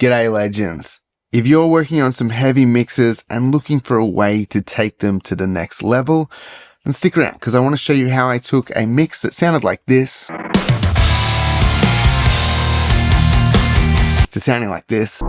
G'day legends. If you're working on some heavy mixes and looking for a way to take them to the next level, then stick around because I want to show you how I took a mix that sounded like this to sounding like this.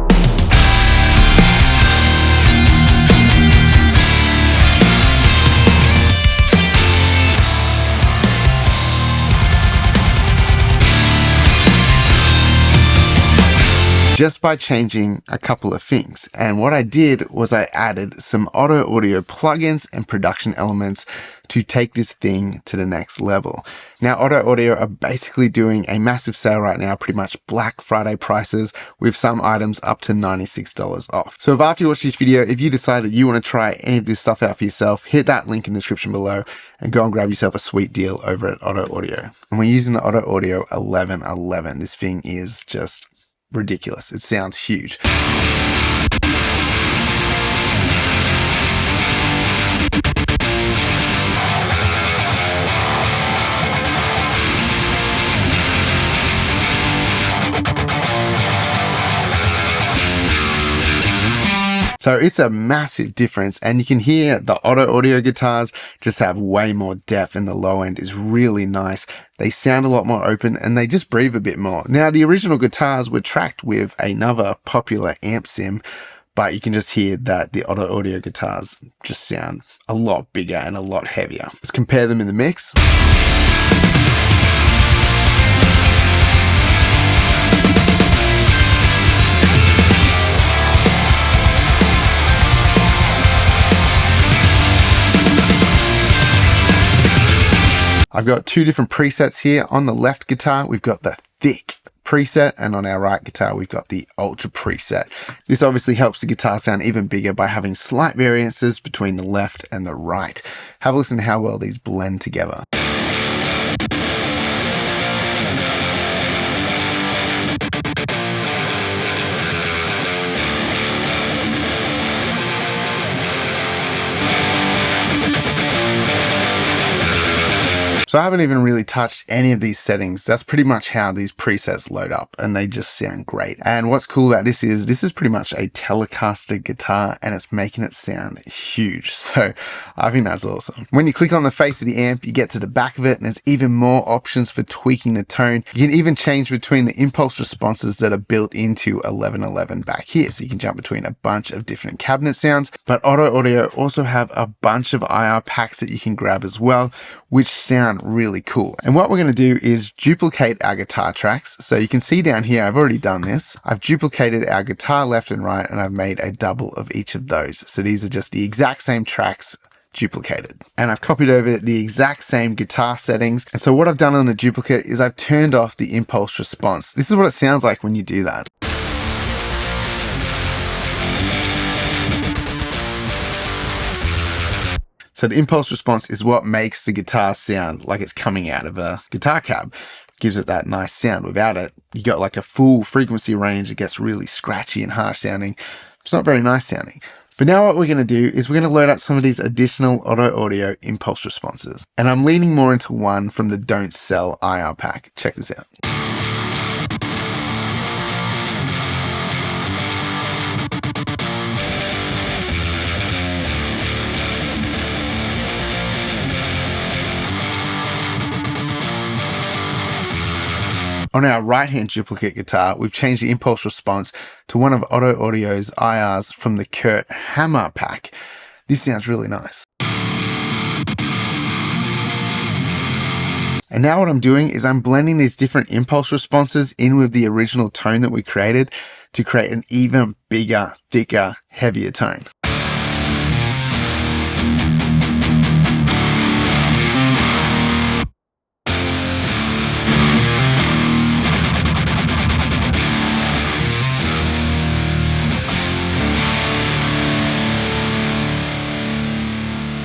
Just by changing a couple of things. And what I did was I added some Otto Audio plugins and production elements to take this thing to the next level. Now, Otto Audio are basically doing a massive sale right now, pretty much Black Friday prices, with some items up to $96 off. So if after you watch this video, if you decide that you want to try any of this stuff out for yourself, hit that link in the description below and go and grab yourself a sweet deal over at Otto Audio. And we're using the Otto Audio 1111. This thing is just ridiculous. It sounds huge. So it's a massive difference, and you can hear the Otto Audio guitars just have way more depth, and the low end is really nice. They sound a lot more open and they just breathe a bit more. Now, the original guitars were tracked with another popular amp sim, but you can just hear that the Otto Audio guitars just sound a lot bigger and a lot heavier. Let's compare them in the mix. I've got two different presets here. On the left guitar, we've got the thick preset, and on our right guitar, we've got the ultra preset. This obviously helps the guitar sound even bigger by having slight variances between the left and the right. Have a listen to how well these blend together. So I haven't even really touched any of these settings. That's pretty much how these presets load up, and they just sound great. And what's cool about this is pretty much a Telecaster guitar, and it's making it sound huge. So I think that's awesome. When you click on the face of the amp, you get to the back of it, and there's even more options for tweaking the tone. You can even change between the impulse responses that are built into 1111 back here. So you can jump between a bunch of different cabinet sounds, but Otto Audio also have a bunch of IR packs that you can grab as well, which sound really cool. And what we're going to do is duplicate our guitar tracks. So you can see down here, I've already done this. I've duplicated our guitar left and right, and I've made a double of each of those. So these are just the exact same tracks duplicated. And I've copied over the exact same guitar settings. And so what I've done on the duplicate is I've turned off the impulse response. This is what it sounds like when you do that. So the impulse response is what makes the guitar sound like it's coming out of a guitar cab. Gives it that nice sound. Without it, you got like a full frequency range. It gets really scratchy and harsh sounding. It's not very nice sounding. But now what we're going to do is we're going to load up some of these additional Otto Audio impulse responses. And I'm leaning more into one from the Don't Sell IR pack. Check this out. On our right-hand duplicate guitar, we've changed the impulse response to one of Otto Audio's IRs from the Kurt Hammer pack. This sounds really nice. And now what I'm doing is I'm blending these different impulse responses in with the original tone that we created to create an even bigger, thicker, heavier tone.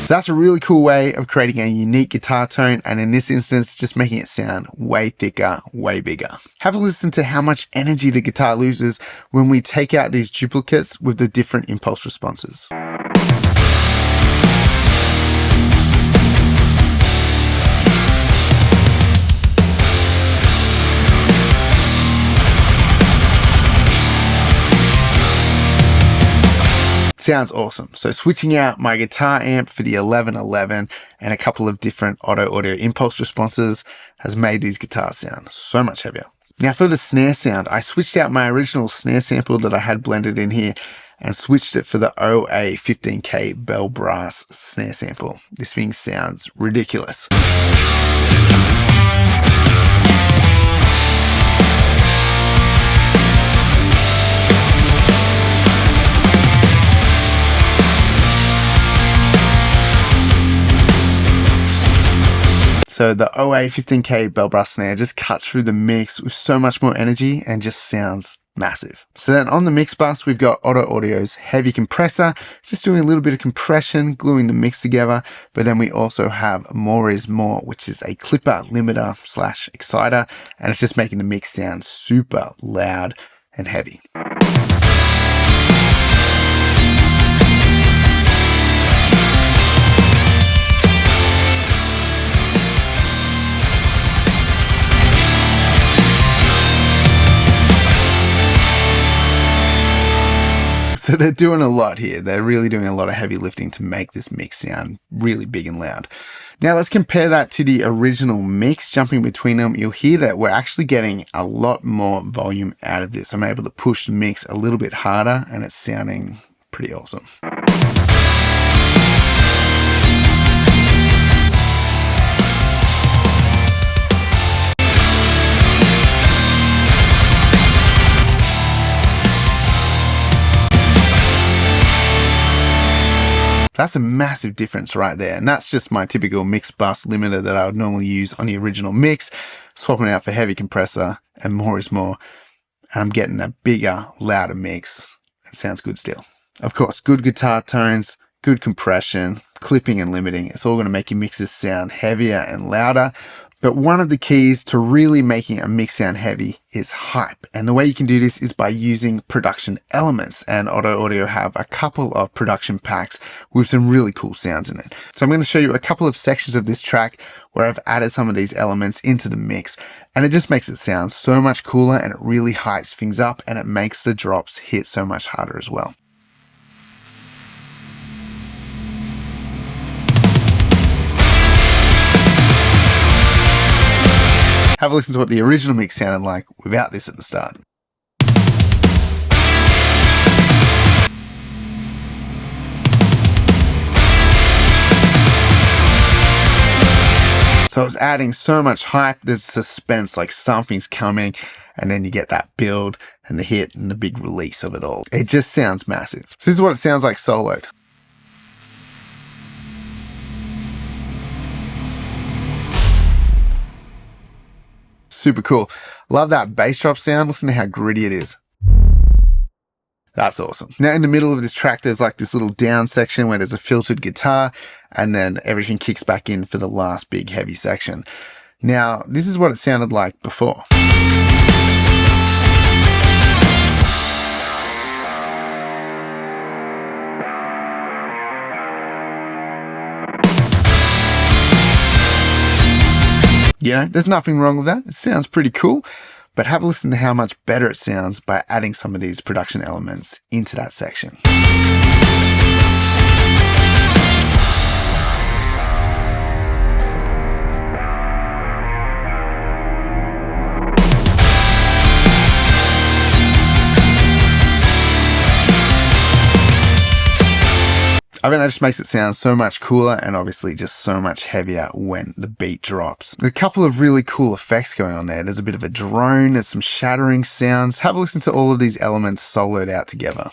So that's a really cool way of creating a unique guitar tone, and in this instance, just making it sound way thicker, way bigger. Have a listen to how much energy the guitar loses when we take out these duplicates with the different impulse responses. Sounds awesome. So switching out my guitar amp for the 1111 and a couple of different Otto audio impulse responses has made these guitars sound so much heavier. Now for the snare sound, I switched out my original snare sample that I had blended in here and switched it for the OA 15K Bell Brass snare sample. This thing sounds ridiculous. So the OA 15K Bell Brass snare just cuts through the mix with so much more energy and just sounds massive. So then on the mix bus, we've got Otto Audio's heavy compressor, just doing a little bit of compression, gluing the mix together. But then we also have More is More, which is a clipper limiter / exciter, and it's just making the mix sound super loud and heavy. So they're doing a lot here. They're really doing a lot of heavy lifting to make this mix sound really big and loud. Now let's compare that to the original mix. Jumping between them, you'll hear that we're actually getting a lot more volume out of this. I'm able to push the mix a little bit harder and it's sounding pretty awesome. That's a massive difference right there. And that's just my typical mix bus limiter that I would normally use on the original mix, swapping it out for heavy compressor and More is More. And I'm getting a bigger, louder mix. It sounds good still. Of course, good guitar tones, good compression, clipping and limiting. It's all going to make your mixes sound heavier and louder. But one of the keys to really making a mix sound heavy is hype. And the way you can do this is by using production elements. And Otto Audio have a couple of production packs with some really cool sounds in it. So I'm going to show you a couple of sections of this track where I've added some of these elements into the mix. And it just makes it sound so much cooler and it really hypes things up and it makes the drops hit so much harder as well. Have a listen to what the original mix sounded like without this at the start. So it's adding so much hype, there's suspense, like something's coming, and then you get that build and the hit and the big release of it all. It just sounds massive. So this is what it sounds like soloed. Super cool. Love that bass drop sound. Listen to how gritty it is. That's awesome. Now in the middle of this track, there's like this little down section where there's a filtered guitar and then everything kicks back in for the last big heavy section. Now, this is what it sounded like before. You know, there's nothing wrong with that. It sounds pretty cool, but have a listen to how much better it sounds by adding some of these production elements into that section. I mean, that just makes it sound so much cooler and obviously just so much heavier when the beat drops. There's a couple of really cool effects going on there. There's a bit of a drone, there's some shattering sounds. Have a listen to all of these elements soloed out together.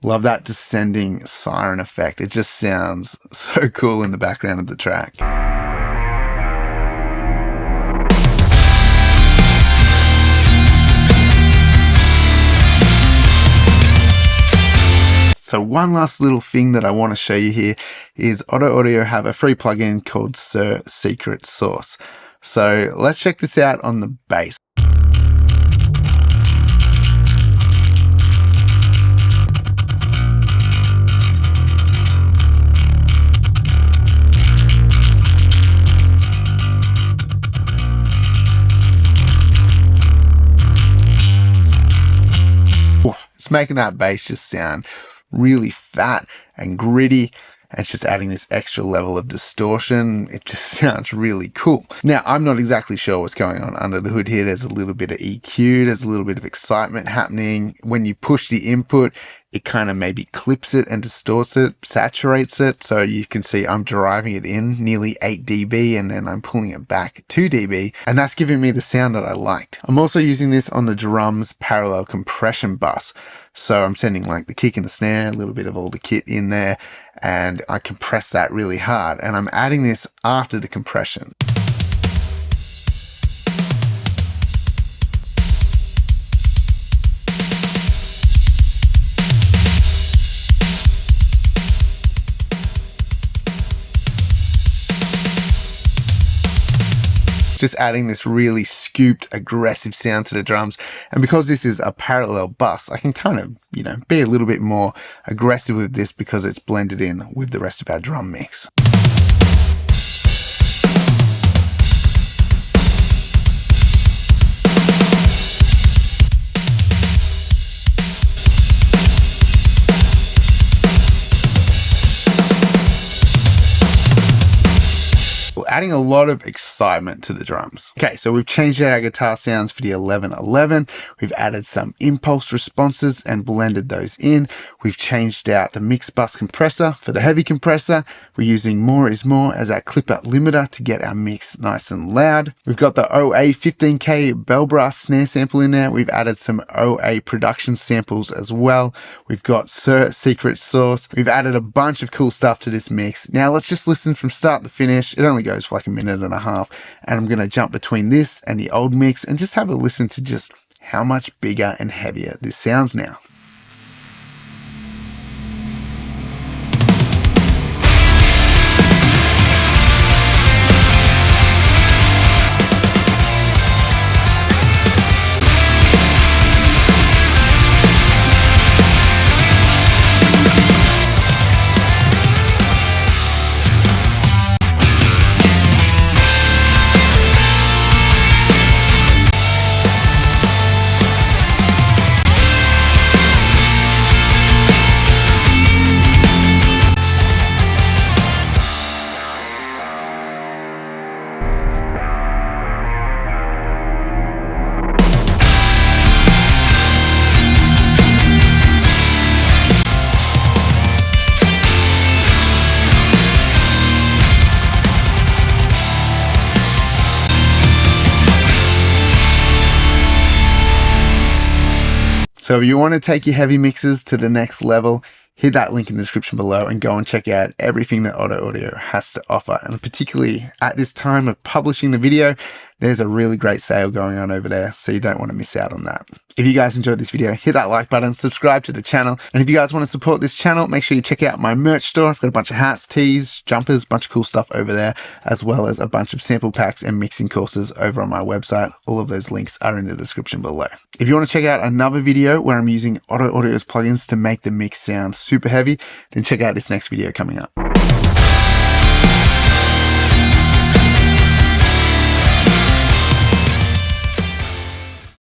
Love that descending siren effect. It just sounds so cool in the background of the track. So one last little thing that I want to show you here is Otto Audio have a free plugin called Sir Secret Sauce. So let's check this out on the bass. It's making that bass just sound really fat and gritty. And it's just adding this extra level of distortion. It just sounds really cool. Now, I'm not exactly sure what's going on under the hood here. There's a little bit of EQ. There's a little bit of excitement happening. When you push the input, it kind of maybe clips it and distorts it, saturates it. So you can see I'm driving it in nearly 8 dB and then I'm pulling it back 2 dB. And that's giving me the sound that I liked. I'm also using this on the drums parallel compression bus. So I'm sending like the kick and the snare, a little bit of all the kit in there, and I compress that really hard. And I'm adding this after the compression. Just adding this really scooped, aggressive sound to the drums. And because this is a parallel bus, I can kind of, be a little bit more aggressive with this because it's blended in with the rest of our drum mix. Adding a lot of excitement to the drums. Okay, so we've changed out our guitar sounds for the 1111. We've added some impulse responses and blended those in. We've changed out the mix bus compressor for the heavy compressor. We're using More is More as our clip-up limiter to get our mix nice and loud. We've got the OA 15K bell brass snare sample in there. We've added some OA production samples as well. We've got Sir Secret Sauce. We've added a bunch of cool stuff to this mix. Now let's just listen from start to finish. It only goes for like a minute and a half, and I'm going to jump between this and the old mix and just have a listen to just how much bigger and heavier this sounds now. So if you want to take your heavy mixes to the next level, hit that link in the description below and go and check out everything that Otto Audio has to offer. And particularly at this time of publishing the video, there's a really great sale going on over there, so you don't want to miss out on that. If you guys enjoyed this video, hit that like button, subscribe to the channel. And if you guys want to support this channel, make sure you check out my merch store. I've got a bunch of hats, tees, jumpers, a bunch of cool stuff over there, as well as a bunch of sample packs and mixing courses over on my website. All of those links are in the description below. If you want to check out another video where I'm using Otto Audio's plugins to make the mix sound super heavy, then check out this next video coming up.